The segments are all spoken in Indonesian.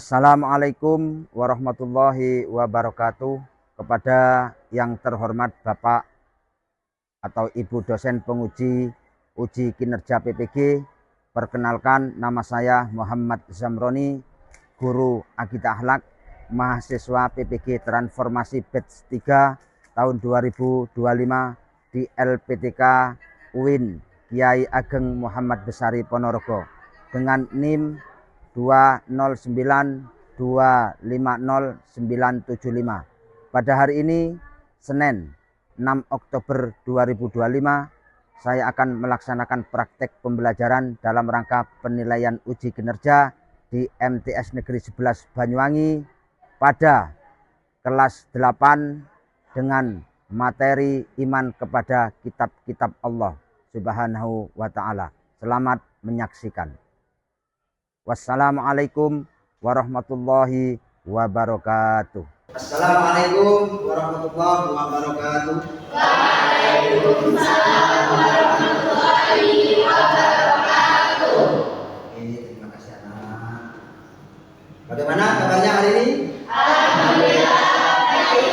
Assalamualaikum warahmatullahi wabarakatuh. Kepada yang terhormat Bapak atau Ibu dosen penguji uji kinerja PPG, perkenalkan nama saya Muhammad Zamroni, guru Akidah Akhlak, mahasiswa PPG Transformasi Batch 3 tahun 2025 di LPTK UIN Kiai Ageng Muhammad Besari Ponorogo dengan NIM 209250975. Pada hari ini Senin 6 Oktober 2025 saya akan melaksanakan praktek pembelajaran dalam rangka penilaian uji kinerja di MTS Negeri 11 Banyuwangi pada kelas 8 dengan materi iman kepada kitab-kitab Allah Subhanahu wa ta'ala. Selamat menyaksikan. Wassalamualaikum warahmatullahi wabarakatuh. Assalamualaikum warahmatullahi wabarakatuh. Waalaikumsalam warahmatullahi wabarakatuh. Oke, terima kasih anak. Bagaimana kabarnya hari ini? Alhamdulillah baik.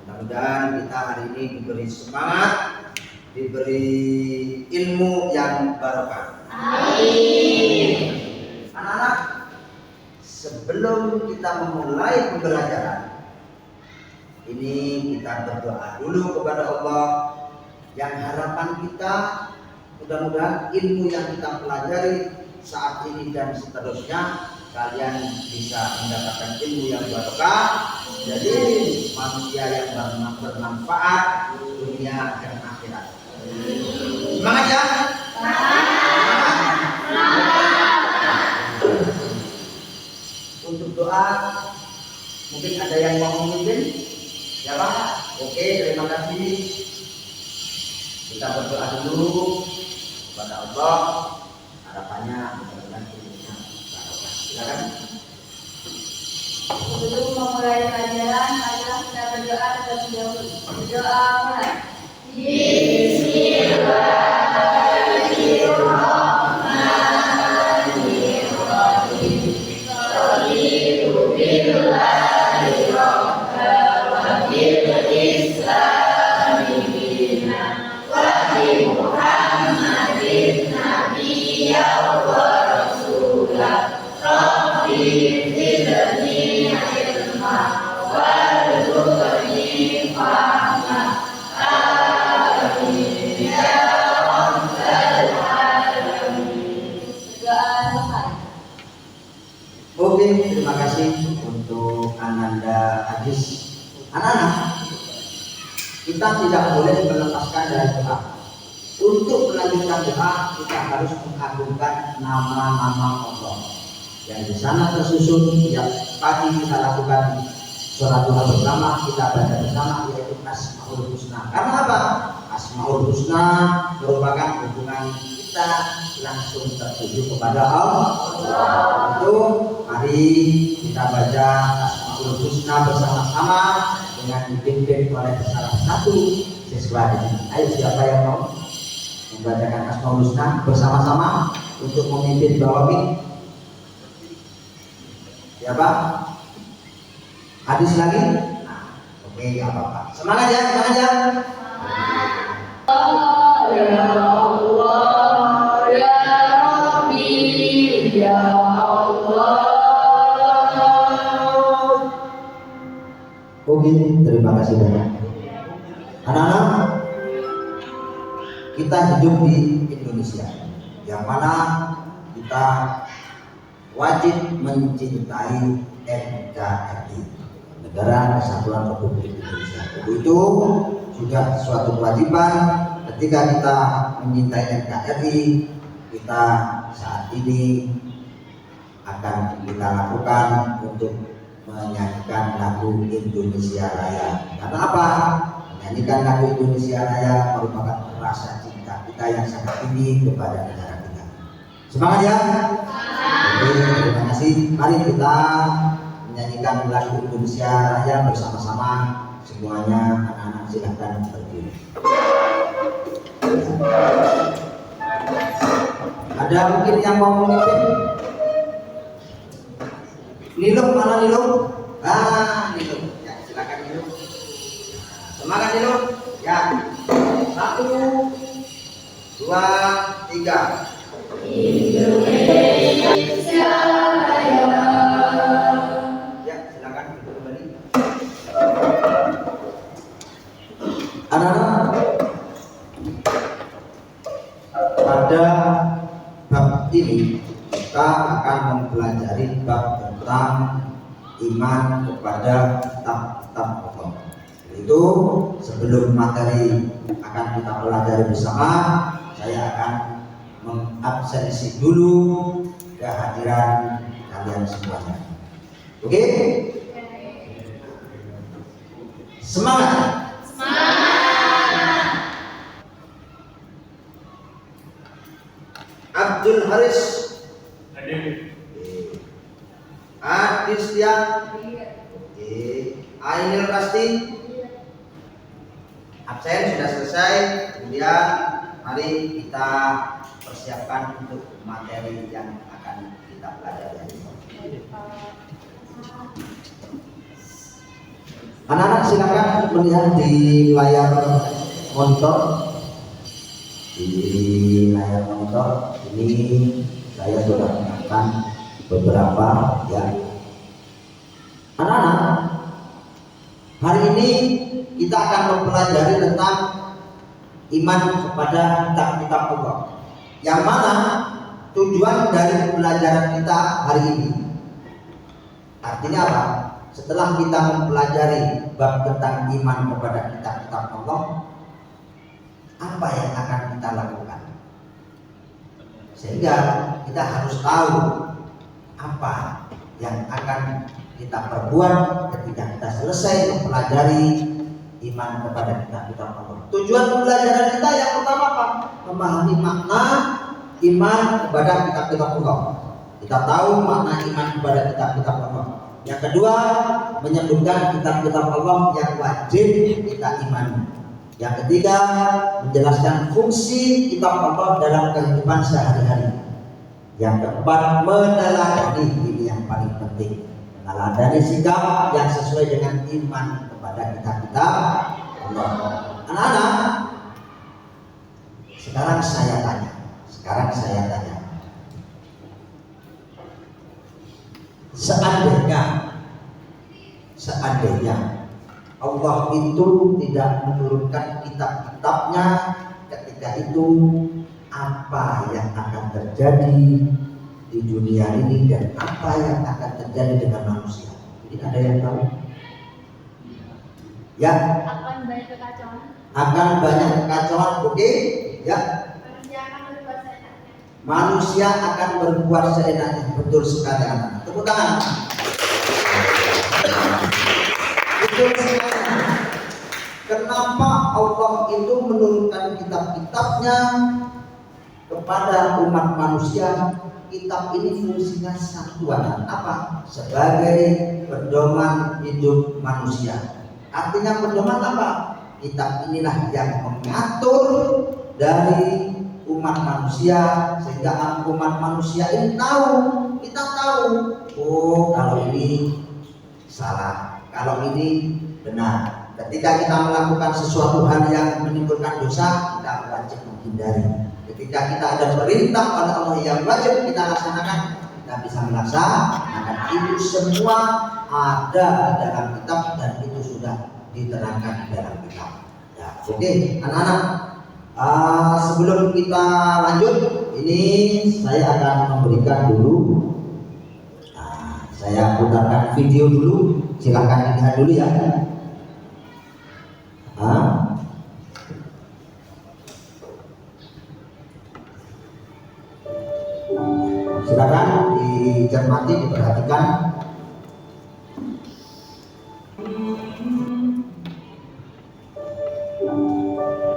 Mudah-mudahan kita hari ini diberi semangat, diberi ilmu yang barokah. Amin. Anak-anak, sebelum kita memulai pembelajaran ini, kita berdoa dulu kepada Allah. Yang harapan kita mudah-mudahan ilmu yang kita pelajari saat ini dan seterusnya kalian bisa mendapatkan ilmu yang barokah, jadi manusia yang bermanfaat dunia dan akhirat. Semangat ya. Untuk doa mungkin ada yang mau memimpin, ya Pak? Oke, terima kasih. Kita berdoa dulu kepada Allah, harapannya mudah-mudahan ilmunya barokah. Silakan. Sebelum memulai pelajaran, marilah kita berdoa terlebih dahulu. Berdoa mulai. Bismillahirrahmanirrahim. Raditu billahi rabban wa bil islami dinan wa bi Muhammadin nabiyyan wa rasulah. Rabbi zidni ilma warzuqni fahma. Amin ya rabbal alamin. Doa selesai. Oke, terima kasih untuk Ananda Agis. Anak-anak, kita tidak boleh melepaskan dari doa. Untuk melanjutkan doa, kita harus mengagungkan nama-nama Allah yang di sana tersusun. Yang pagi kita lakukan sholat duha bersama, kita baca bersama, yaitu Asmaul Husna. Karena apa? Asmaul Husna merupakan hubungan kita langsung tertuju kepada Allah. Itu mari kita baca Asmaul Husna bersama-sama dengan dipimpin oleh salah satu siswa di sini. Ayo, siapa yang mau membacakan Asmaul Husna bersama-sama untuk memimpin bawah ini? Siapa? Hadis lagi? Nah, oke, nggak apa-apa. Semangat ya, semangat ya. Ya Allah, ya Rabbi, ya Allah. Oke, terima kasih banyak. Anak-anak, kita hidup di Indonesia, yang mana kita wajib mencintai NKRI, Negara Kesatuan Republik Indonesia. Itu sudah suatu kewajiban. Ketika kita mencintai NKRI, kita saat ini akan kita lakukan untuk menyanyikan lagu Indonesia Raya. Karena apa? Menyanyikan lagu Indonesia Raya merupakan rasa cinta kita yang sangat tinggi kepada negara kita. Semangat ya. Oke, terima kasih. Mari kita menyanyikan lagu Indonesia Raya bersama-sama. Semuanya anak-anak silahkan berdiri. Ada mungkin yang mau memimpin? Nilum, mana Nilum? Nilum. Ya, silakan Nilum. Semangat Nilum. Ya. 1, 2, 3. Indonesia Raya. Ya, silakan duduk kembali. Anak-anak, pada bab ini kita akan mempelajari bab tentang iman kepada kitab-kitab Allah. Itu sebelum materi akan kita pelajari bersama, saya akan mengabsensi dulu kehadiran kalian semuanya. Oke? Semangat! Abdul Haris hadir. Adistia hadir. Ainil Rasti absen, sudah selesai. Kemudian mari kita persiapkan untuk materi yang akan kita pelajari. Anak-anak silakan melihat di layar monitor. Di layar monitor ini saya sudah menyiapkan beberapa ya. Anak-anak, hari ini kita akan mempelajari tentang iman kepada kitab-kitab Allah. Yang mana tujuan dari pelajaran kita hari ini? Artinya apa? Setelah kita mempelajari bab tentang iman kepada kitab-kitab Allah, apa yang akan kita lakukan? Sehingga kita harus tahu apa yang akan kita perbuat ketika kita selesai mempelajari iman kepada kitab-kitab Allah. Tujuan pembelajaran kita yang pertama apa? Memahami makna iman kepada kitab-kitab Allah. Kita tahu makna iman kepada kitab-kitab Allah. Yang kedua, menyebutkan kitab-kitab Allah yang wajib kita imani. Yang ketiga, menjelaskan fungsi kitab Allah dalam kehidupan sehari-hari. Yang keempat, meneladani, ini yang paling penting, meneladani sikap yang sesuai dengan iman kepada kitab-kitab Allah. Anak-anak, sekarang saya tanya, seandainya Allah itu tidak menurunkan kitab-kitabnya ketika itu, apa yang akan terjadi di dunia ini dan apa yang akan terjadi dengan manusia? Jadi ada yang tahu? Ya. Akan banyak kekacauan. Oke? Ya. Manusia akan berbuat seenaknya. Betul sekali anak. Tepuk tangan. Betul sekali. Kenapa Allah itu menurunkan kitab-kitabnya kepada umat manusia? Kitab ini fungsinya satu, apa? Sebagai pedoman hidup manusia. Artinya pedoman apa? Kitab inilah yang mengatur dari umat manusia, sehingga umat manusia ini tahu, kita tahu, oh kalau ini salah, kalau ini benar. Ketika kita melakukan sesuatu hal yang menimbulkan dosa, kita wajib menghindari. Ketika kita ada perintah oleh Allah yang wajib kita laksanakan, kita bisa melaksanakan. Itu semua ada dalam kitab dan itu sudah diterangkan di dalam kitab. Ya, oke, anak-anak. Sebelum kita lanjut, ini saya akan memberikan dulu. Saya putarkan video dulu. Silahkan dilihat dulu ya. Silakan dicermati, diperhatikan.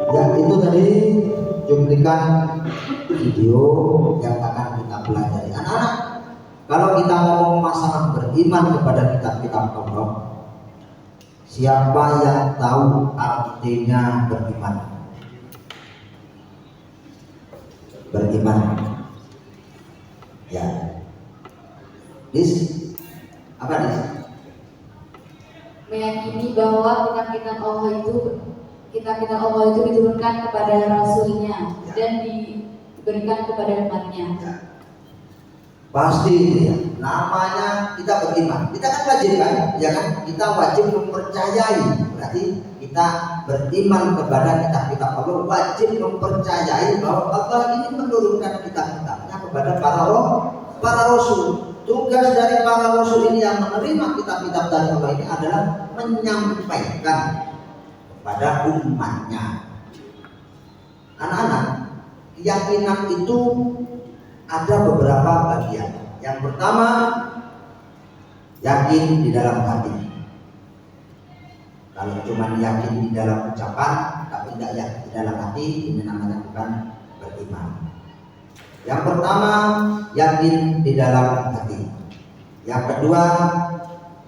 Ya, itu tadi cuplikan video yang akan kita pelajari. Anak-anak, kalau kita ngomong masalah beriman kepada kitab-kitab Allah, siapa yang tahu artinya beriman? Beriman. Ya. Dis, apa dis? Meyakini bahwa kitab-kitab Allah itu diturunkan kepada Rasulnya dan diberikan kepada umatnya. Ya. Pasti ya. Namanya kita beriman. Kita kan wajib kan, ya kan? Kita wajib mempercayai. Berarti kita beriman kepada kitab-kitab Allah, wajib mempercayai bahwa Allah ini menurunkan kitab-kitabnya kepada para rasul. Tugas dari para rasul ini yang menerima kitab-kitab dari Allah ini adalah menyampaikan kepada umatnya. Anak-anak, keyakinan itu ada beberapa bagian. Yang pertama, yakin di dalam hati. Kalau cuma yakin di dalam ucapan tapi tidak yakin di dalam hati, ini namanya bukan beriman. Yang pertama, yakin di dalam hati. Yang kedua,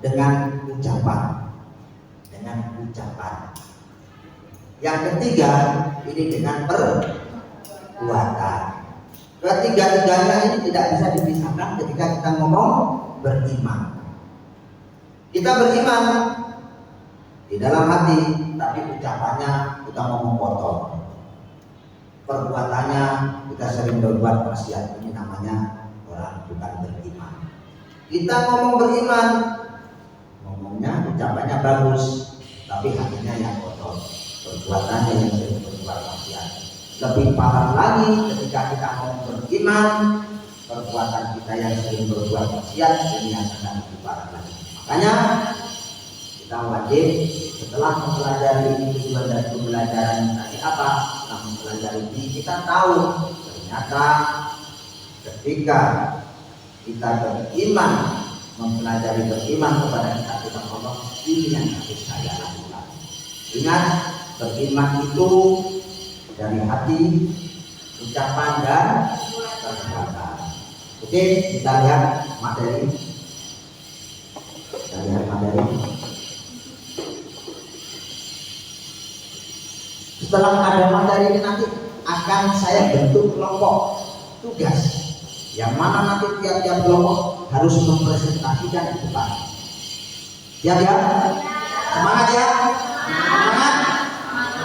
dengan ucapan. Yang ketiga, ini dengan perbuatan. Ketiga-tiganya ini tidak bisa dipisahkan ketika kita ngomong beriman. Kita beriman di dalam hati, tapi ucapannya kita ngomong kotor. Perbuatannya kita sering berbuat maksiat, ini namanya orang bukan beriman. Kita ngomong beriman, ngomongnya ucapannya bagus, tapi hatinya yang kotor, perbuatannya yang sering berbuat maksiat. Lebih parah lagi ketika kita ngomong beriman, perbuatan kita yang sering berbuat maksiat, ini yang akan lebih parah lagi. Makanya kita wajib setelah mempelajari tujuan dari pembelajaran tadi apa? Setelah mempelajari ini kita tahu ternyata ketika kita beriman, mempelajari beriman kepada kitab Allah, ini yang harus saya lakukan. Ingat, beriman itu dari hati, ucapan dan perbuatan. Oke, kita lihat materi. Setelah ada materi ini nanti akan saya bentuk kelompok tugas, yang mana nanti tiap-tiap kelompok harus mempresentasikan di depan. Siap ya? Semangat ya? Semangat?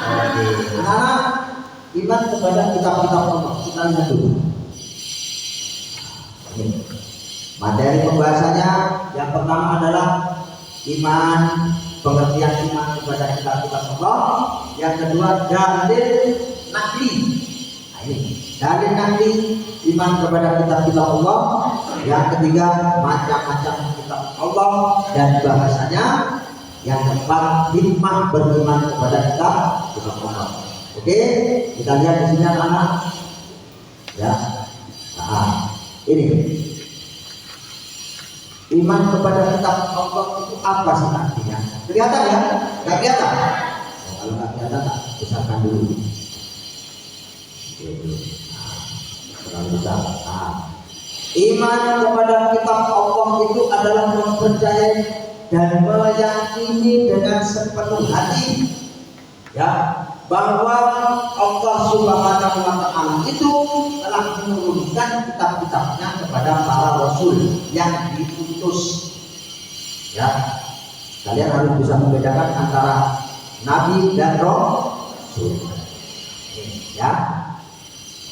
Oke, anak-anak, iman kepada kitab-kitab Allah. Kita lihat dulu. Materi pembahasannya yang pertama adalah iman, pengertian iman kepada kitab-kitab Allah. Yang kedua, dalil nabi. Nah, ini dalil nabi, iman kepada kitab-kitab Allah. Yang ketiga, macam-macam kitab Allah dan bahasanya. Yang keempat, hikmah beriman kepada kitab Allah. Oke, kita lihat di sini anak-anak. Ya, nah, ini iman kepada kitab Allah itu apa sih artinya? Kelihatan ya? Gak kelihatan? Oh, kalau gak kelihatan, tak besarkan dulu. Terlalu besar. Nah, iman kepada kitab Allah itu adalah mempercayai dan meyakini dengan sepenuh hati, ya, bahwa Allah Subhanahu wa Ta'ala itu telah menurunkan kitab-kitabnya kepada para rasul yang diutus. Ya, kalian harus bisa membedakan antara nabi dan rasul. Ya,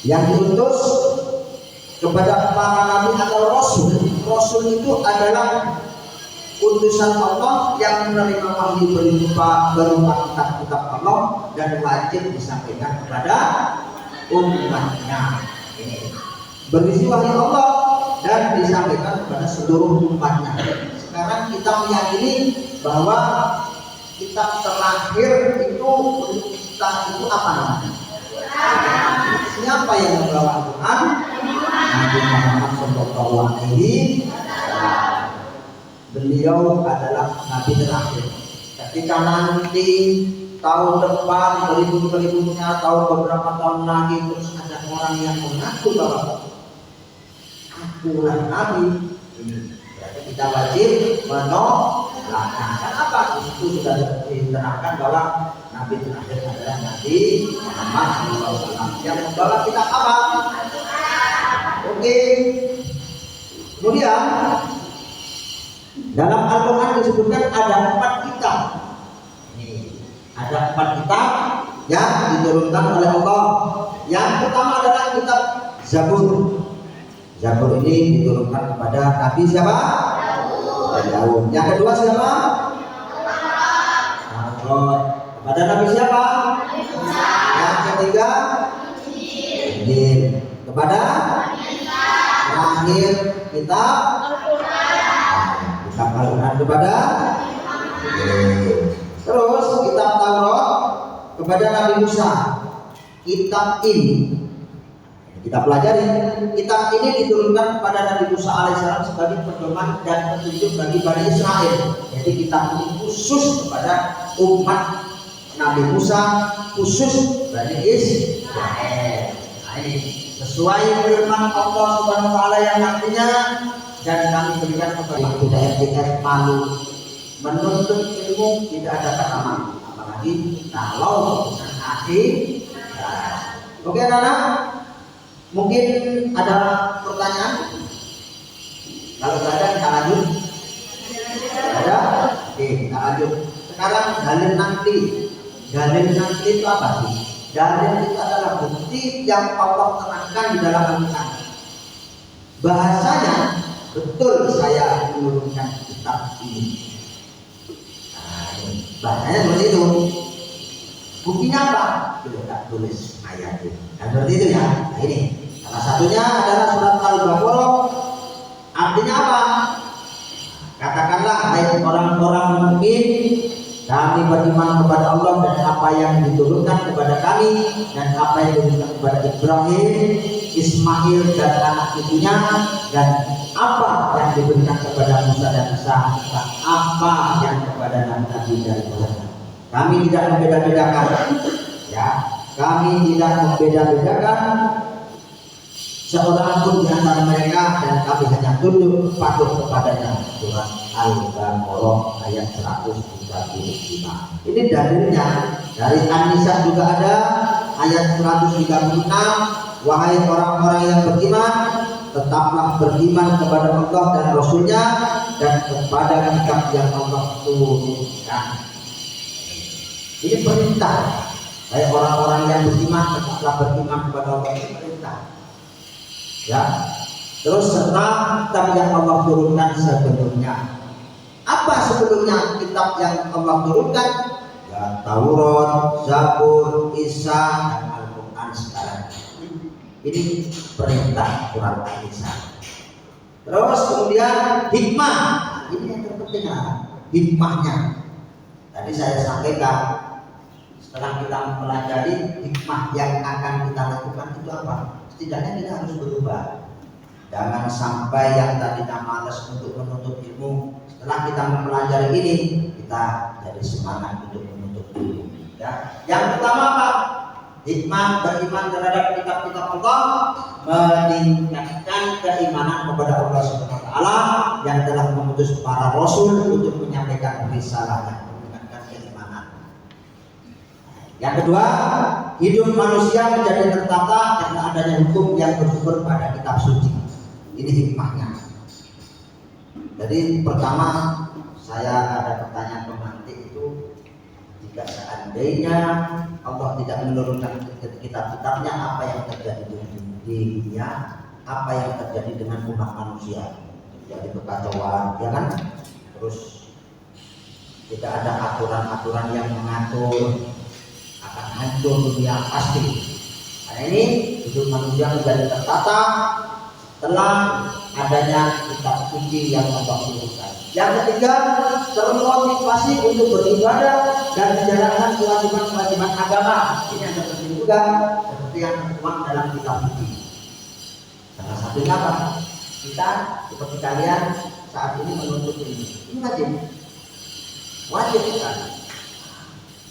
yang diutus kepada para nabi atau rasul. Rasul itu adalah utusan Allah yang menerima wahyu berupa kitab-kitab Allah dan wajib disampaikan kepada umatnya. Ini berisi wahyu Allah dan disampaikan kepada seluruh umatnya. Sekarang kita meyakini bahwa kitab terakhir itu kita itu apa namanya? Siapa yang membawa Al-Quran? Nabi Muhammad SAW. Beliau adalah nabi terakhir. Ketika nanti tahun depan berikutnya, tahun beberapa tahun lagi terus ada orang yang mengaku bahwa akulah nabi, berarti kita wajib menolak. Kenapa? Itu sudah diterangkan bahwa nabi terakhir adalah Nabi Muhammad SAW yang membawa kita apa? Oke. Kemudian dalam Al-Quran disebutkan ada 4 kitab. Ada 4 kitab yang diturunkan oleh Allah. Yang pertama adalah kitab Zabur. Zabur ini diturunkan kepada Nabi siapa? Daud. Yang kedua siapa? Taurat. Kepada Nabi siapa? Yang ketiga Injil. Kepada terakhir kitab Al-Quran kepada terus kitab Taurat kepada Nabi Musa. Kitab ini kita pelajari. Kitab ini diturunkan kepada Nabi Musa alaihissalam sebagai pedoman dan petunjuk bagi Bani Israel. Jadi kitab ini khusus kepada umat Nabi Musa, khusus Bani Israel. Nah, ini sesuai firman Allah Subhanahu wa taala yang artinya, dan kami berikan kepada tidak RTS malu menuntut ilmu tidak ada kata malu, apalagi kalau akhir. Oke anak-anak, mungkin ada pertanyaan? Kalau tidak ada kita lanjut. Ada? Oke, kita lanjut. Sekarang dalil nakli. Dalil nakli itu apa sih? Dalil itu adalah bukti yang Allah terangkan di dalam Al-Quran. Bahasanya betul saya menurunkan kitab ini. Nah, ini bahasanya seperti itu. Buktinya apa? Kita tulis ayat itu. Dan seperti itu ya. Nah, ini salah satunya adalah surat Al-Baqarah. Artinya apa? Katakanlah hai orang-orang mukmin, kami beriman kepada Allah dan apa yang diturunkan kepada kami dan apa yang diturunkan kepada Ibrahim, Ismail dan anak cucunya, dan apa yang diberikan kepada Musa dan Isa, dan apa yang kepada Nabi dari Allah. Kami tidak membeda-bedakan, ya. Kami tidak membeda-bedakan seorang pun di antara mereka, dan kami hanya tunduk patuh kepadanya. Surat Al-Baqarah ayat 135. Ini dalilnya dari An-Nisa juga ada ayat 136. Wahai orang-orang yang beriman, tetaplah beriman kepada Allah dan Rasulnya dan kepada kitab yang Allah turunkan. Ini perintah. Hai orang-orang yang beriman, tetaplah beriman kepada Allah. Ini perintah. Ya. Terus serta kitab yang Allah turunkan sebelumnya. Apa sebelumnya kitab yang Allah turunkan? Ya, Taurat, Zabur, Isa, dan Al-Quran sekarang. Ini perintah Quran Al-Isa. Terus kemudian hikmah. Ini yang terpenting, hikmahnya. Tadi saya sampaikan, setelah kita mempelajari hikmah yang akan kita lakukan itu apa? Setidaknya kita harus berubah. Jangan sampai yang tadinya malas untuk menuntut ilmu, setelah kita mempelajari ini, kita jadi semangat untuk menuntut ilmu. Ya. Yang pertama apa? Hikmah beriman terhadap kitab-kitab Allah, meningkatkan keimanan kepada Allah Subhanahu wa taala yang telah mengutus para rasul untuk menyampaikan risalahnya. Yang kedua, hidup manusia menjadi tertata karena adanya hukum yang bersumber pada kitab suci. Ini hikmahnya. Jadi pertama, saya ada pertanyaan pemantik itu, jika seandainya Allah tidak menurunkan kitab-kitabnya, apa yang terjadi dengan dunia, apa yang terjadi dengan umat manusia? Terjadi kekacauan, ya kan? Terus tidak ada aturan-aturan yang mengatur, akan hancur dunia pasti. Karena ini hidup manusia menjadi tertata setelah adanya kitab suci yang Allah turunkan. Yang ketiga, termotivasi untuk beribadah dan menjalankan kewajiban-kewajiban agama. Ini yang penting juga, seperti yang tertuang dalam kitab suci. Salah satunya apa? Kita seperti kalian saat ini menuntut ilmu. Ini wajib sekali.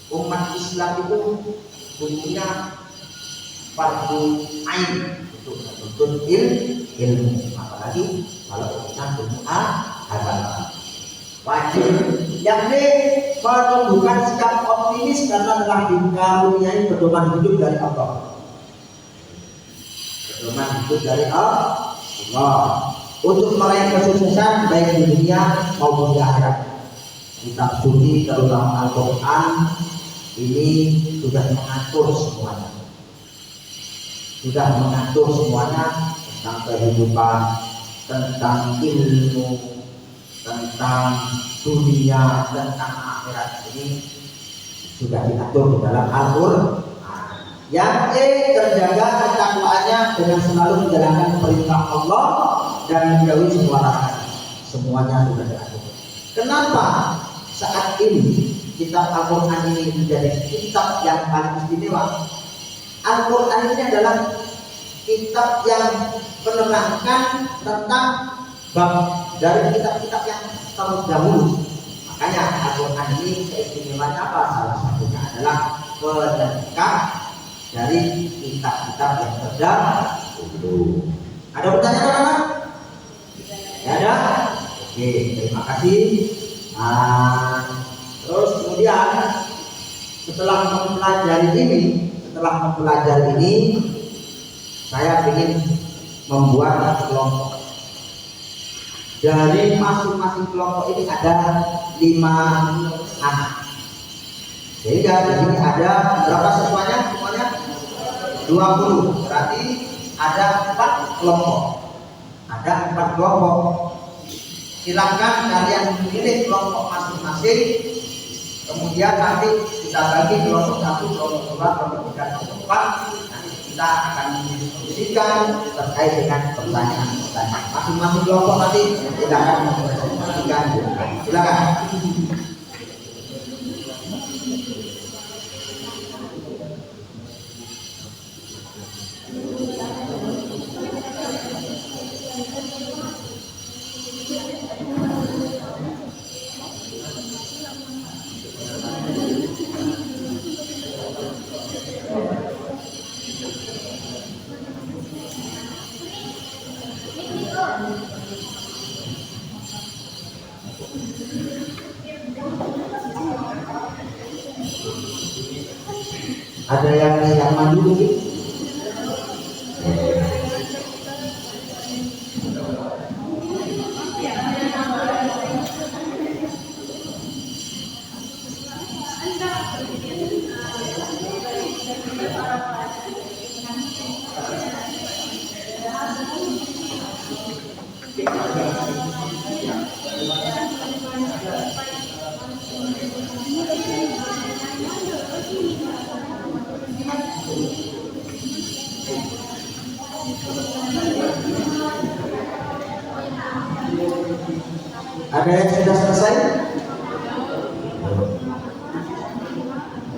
Umat Islam itu punya fardu ain untuk menuntut ilmu, apalagi kalau urusan ilmu agama. Wajib. Yang ini menunjukkan sikap optimis karena telah dikaruniai pedoman hidup dari Allah. Pedoman hidup dari Allah. untuk meraih kesuksesan baik di dunia maupun di akhirat. Kitab suci terutama Al-Quran ini sudah mengatur semuanya, tentang kehidupan, tentang ilmu, tentang dunia, tentang akhirat. Ini sudah diatur di dalam Al-Quran. Yang terjaga ketakwaannya dengan selalu menjalankan perintah Allah dan menjauhi semua larangan. Semuanya sudah diatur. Kenapa saat ini kitab Al-Quran ini menjadi kitab yang paling istimewa? Al-Quran ini adalah kitab yang menerangkan tentang bab dari kitab-kitab yang terdahulu. Makanya Al-Quran ini keistimewaannya apa? Salah satunya adalah pelengkap dari kitab-kitab yang terdahulu. Ada pertanyaan apa? Ya ada? Oke, terima kasih. Terus kemudian setelah mempelajari ini, saya ingin membuat kelompok. Dari masing-masing kelompok ini ada 5 anak. Sehingga di sini ada berapa semuanya? 20. Berarti ada 4 kelompok. Silakan kalian memilih kelompok masing-masing. Kemudian nanti kita bagi kelompok 1, kelompok 2, kelompok 3, kelompok 4. Nanti kita akan mendiskusikan terkait dengan pertanyaan-pertanyaan. Masing-masing kelompok nanti kita akan mempresentasikan. Silakan. Ada yang siapkan dulu gitu. Ada yang sudah selesai?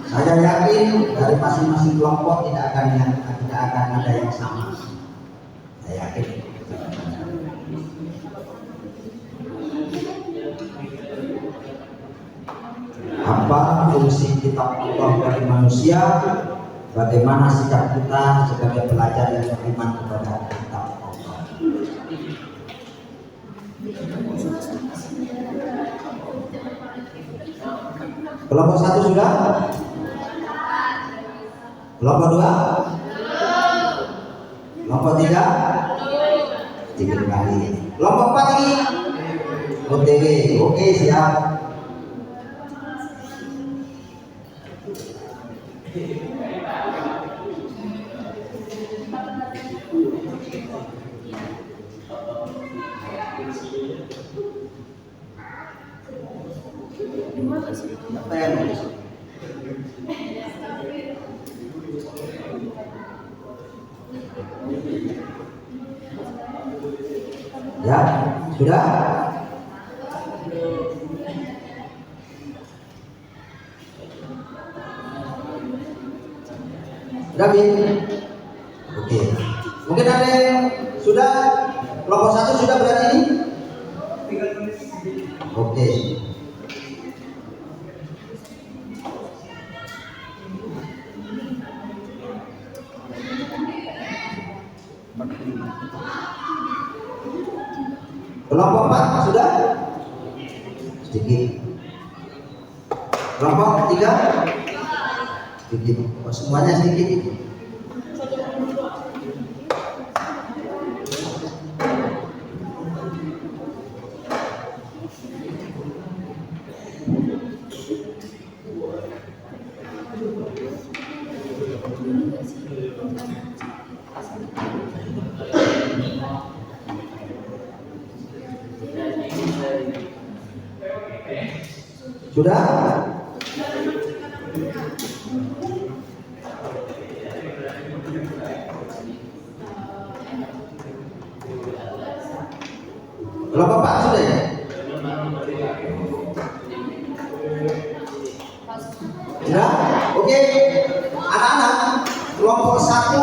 Saya yakin dari masing-masing kelompok tidak akan ada yang sama. Saya yakin. Apa fungsi kitab Allah bagi manusia? Bagaimana sikap kita sebagai pelajar yang beriman kepada kitab Allah? Kelompok 1 sudah? Kelompok 2? Kelompok 3? 3 kali. Kelompok 4 lagi? OTW. Oke, siap. Apa yang nulis? Ya, sudah? Sudah, Bin? Oke. Mungkin ada yang sudah? Kelompok 1 sudah berarti ini? Oke. Kelompok 4 sudah? Sedikit. Kelompok 3? Sedikit. Oh, semuanya sedikit. Sudah? Kalau Bapak sudah ya? Sudah? Oke. Anak-anak, kelompok 1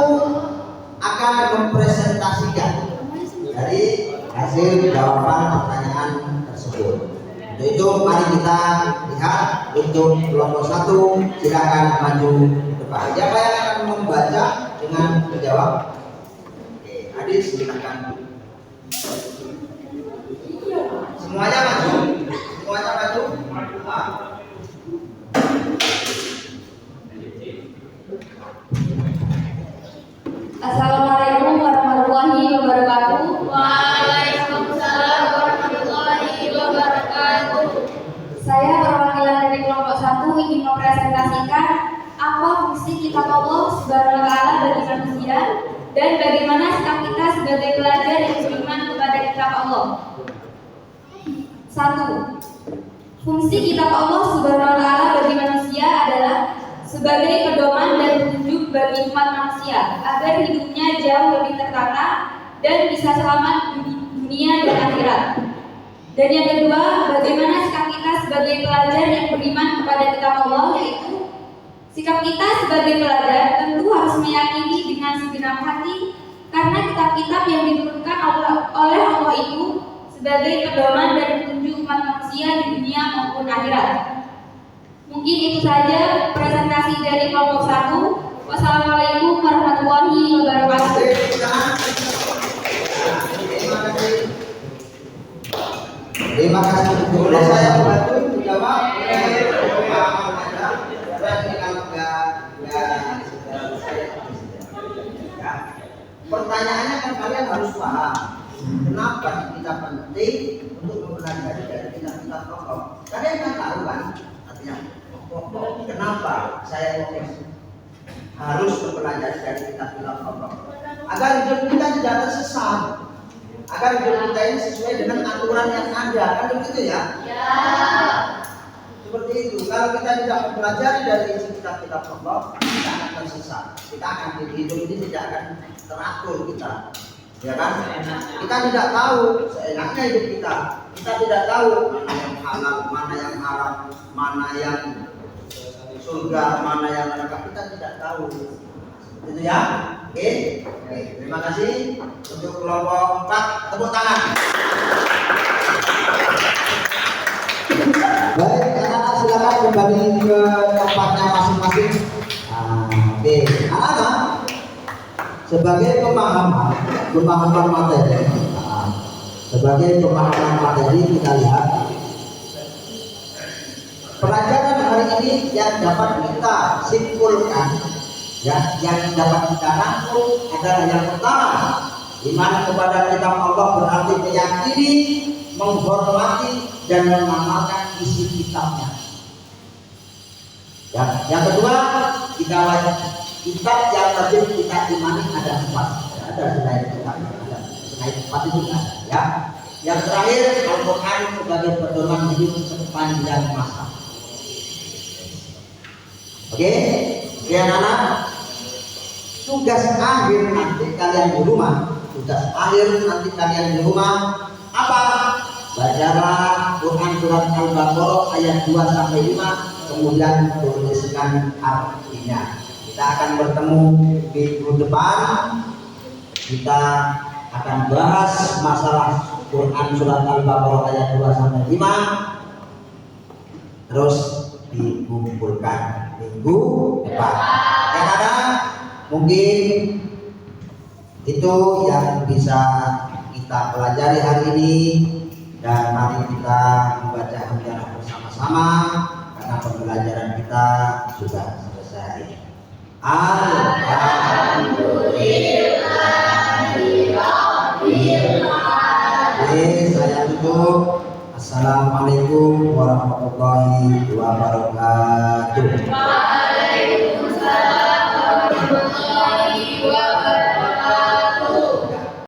akan mempresentasikan dari hasil jawaban pertanyaan tersebut. Untuk itu mari kita lihat. Untuk kelompok 1 silakan maju ke depan. Siapa yang akan membaca dengan menjawab? Oke, Adis silakan. Semuanya maju. Semuanya maju. Assalamualaikum warahmatullahi wabarakatuh. Waalaikumsalam warahmatullahi wabarakatuh. Saya perwakilan dari kelompok 1 ingin mempresentasikan apa fungsi kitab Allah Subhanahu wa taala bagi manusia dan bagaimana sikap kita sebagai pelajar yang beriman kepada kitab Allah. 1. Fungsi kitab Allah Subhanahu wa taala bagi manusia adalah sebagai pedoman dan petunjuk bagi umat manusia agar hidupnya jauh lebih tertata dan bisa selamat di dunia dan akhirat. Dan yang kedua, bagaimana sikap kita sebagai pelajar yang beriman kepada kitab Allah, yaitu sikap kita sebagai pelajar tentu harus meyakini dengan segenap hati karena kitab-kitab yang diturunkan oleh Allah itu sebagai pedoman dan petunjuk umat manusia di dunia maupun akhirat. Mungkin itu saja presentasi dari kelompok 1. Wassalamualaikum warahmatullahi wabarakatuh. Terima kasih. Boleh saya membantu menjawab? Pertanyaannya kan kalian harus paham. Kenapa kita penting untuk mempelajari dari kitab-kitab pokok? Kalian kan tahu kan artinya pokok. Kenapa saya harus mempelajari dari kitab-kitab pokok? Agar hidup kita tidak tersesat, agar hidup kita ini sesuai dengan aturan yang ada, kan begitu ya? Ya. Seperti itu. Kalau kita tidak mempelajari dari kitab-kitab pokok, kita akan tersesat. Kita akan hidup ini tidak akan teratur kita. Ya kan? Kita tidak tahu seenaknya hidup kita. Kita tidak tahu mana yang halal, mana yang haram, mana yang surga, mana yang neraka. Kita tidak tahu. Itu ya? Oke. Terima kasih untuk kelompok 4. Tepuk tangan. Baik, anak-anak silakan kembali ke tempatnya masing-masing. Oke, anak-anak. Sebagai pemahaman materi, kita lihat pelajaran hari ini yang dapat kita simpulkan, ya, yang dapat kita rangkum adalah yang pertama, iman kepada kitab Allah berarti meyakini, menghormati dan mengamalkan isi kitabnya. Ya, yang kedua, kita wajib kitab yang wajib kita imani ada 4. Ada selain kitab, ada selain 4 itu ada. Ya. Yang terakhir, Al-Quran sebagai pedoman hidup sepanjang masa. Oke, anak-anak. Tugas akhir nanti kalian di rumah. Apa? Bacalah Quran surat Al-Baqarah ayat 2-5, kemudian tuliskan artinya. Kita akan bertemu minggu depan. Kita akan bahas masalah Quran surat Al-Baqarah ayat 2-5. Terus dikumpulkan minggu depan. Karena mungkin itu yang bisa kita pelajari hari ini, dan mari kita membaca hamdalah bersama-sama karena pembelajaran kita sudah selesai. Alhamdulillahirobbilalamin. Saya tutup. Assalamualaikum warahmatullahi wabarakatuh.